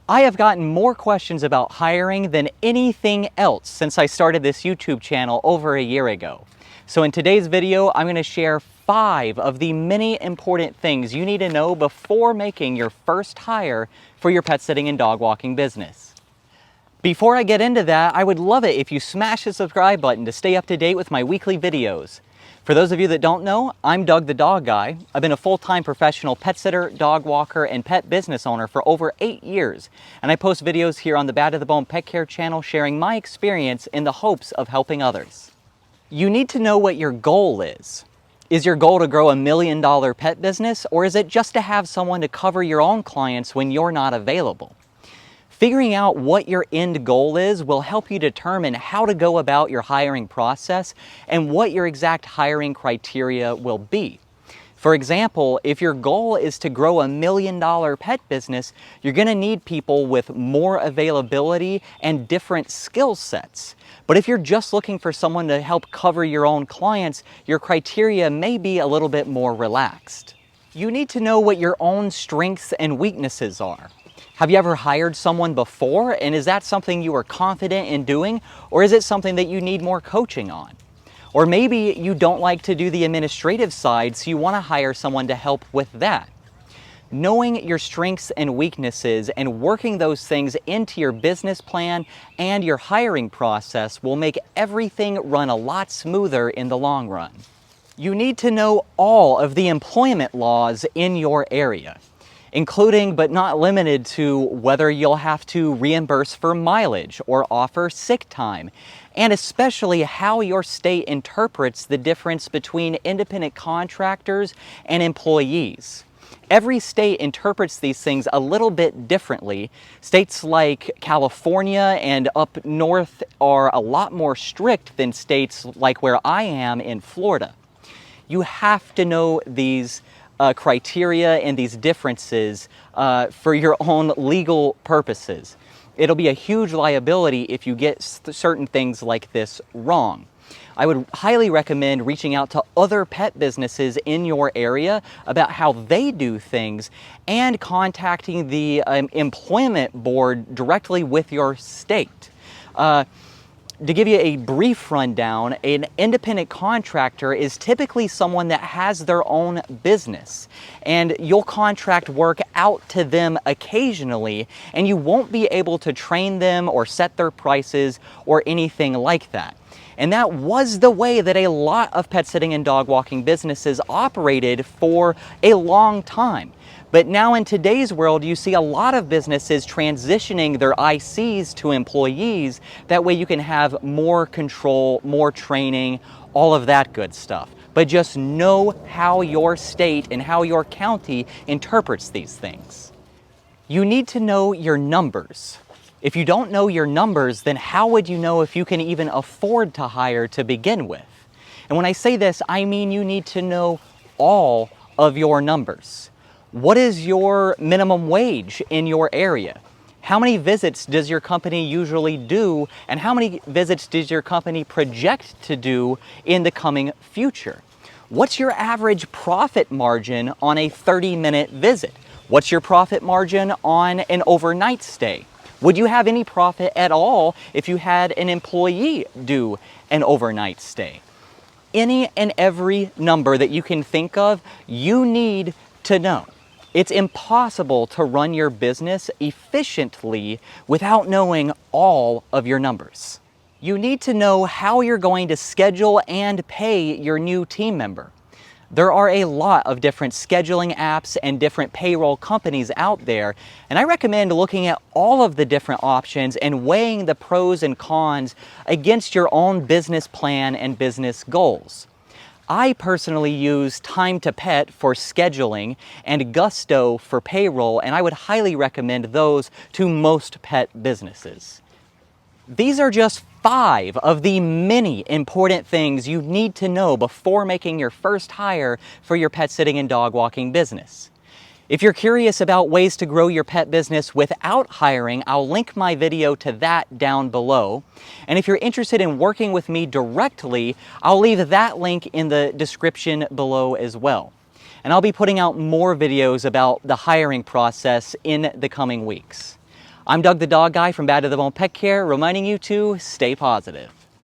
I have gotten more questions about hiring than anything else since I started this YouTube channel over a year ago. So in today's video, I'm going to share 5 of the many important things you need to know before making your first hire for your pet sitting and dog walking business. Before I get into that, I would love it if you smash the subscribe button to stay up to date with my weekly videos. For those of you that don't know, I'm Doug the Dog Guy. I've been a full-time professional pet sitter, dog walker, and pet business owner for over 8 years, and I post videos here on the Bad to the Bone Pet Care channel sharing my experience in the hopes of helping others. You need to know what your goal is. Is your goal to grow $1 million pet business, or is it just to have someone to cover your own clients when you're not available? Figuring out what your end goal is will help you determine how to go about your hiring process and what your exact hiring criteria will be. For example, if your goal is to grow $1 million pet business, you're going to need people with more availability and different skill sets. But if you're just looking for someone to help cover your own clients, your criteria may be a little bit more relaxed. You need to know what your own strengths and weaknesses are. Have you ever hired someone before, and is that something you are confident in doing, or is it something that you need more coaching on? Or maybe you don't like to do the administrative side, so you want to hire someone to help with that. Knowing your strengths and weaknesses and working those things into your business plan and your hiring process will make everything run a lot smoother in the long run. You need to know all of the employment laws in your area, including but not limited to whether you'll have to reimburse for mileage or offer sick time, and especially how your state interprets the difference between independent contractors and employees. Every state interprets these things a little bit differently. States like California and up north are a lot more strict than states like where I am in Florida. You have to know these criteria and these differences for your own legal purposes. It'll be a huge liability if you get certain things like this wrong. I would highly recommend reaching out to other pet businesses in your area about how they do things and contacting the employment board directly with your state. To give you a brief rundown, an independent contractor is typically someone that has their own business, and you'll contract work out to them occasionally, and you won't be able to train them or set their prices or anything like that. And that was the way that a lot of pet sitting and dog walking businesses operated for a long time. But now in today's world, you see a lot of businesses transitioning their ICs to employees. That way you can have more control, more training, all of that good stuff. But just know how your state and how your county interprets these things. You need to know your numbers. If you don't know your numbers, then how would you know if you can even afford to hire to begin with? And when I say this, I mean you need to know all of your numbers. What is your minimum wage in your area? How many visits does your company usually do, and how many visits does your company project to do in the coming future? What's your average profit margin on a 30-minute visit? What's your profit margin on an overnight stay? Would you have any profit at all if you had an employee do an overnight stay? Any and every number that you can think of, you need to know. It's impossible to run your business efficiently without knowing all of your numbers. You need to know how you're going to schedule and pay your new team member. There are a lot of different scheduling apps and different payroll companies out there, and I recommend looking at all of the different options and weighing the pros and cons against your own business plan and business goals. I personally use Time to Pet for scheduling and Gusto for payroll, and I would highly recommend those to most pet businesses. These are just 5 of the many important things you need to know before making your first hire for your pet sitting and dog walking business. If you're curious about ways to grow your pet business without hiring, I'll link my video to that down below. And if you're interested in working with me directly, I'll leave that link in the description below as well. And I'll be putting out more videos about the hiring process in the coming weeks. I'm Doug the Dog Guy from Bad to the Bone Pet Care, reminding you to stay positive.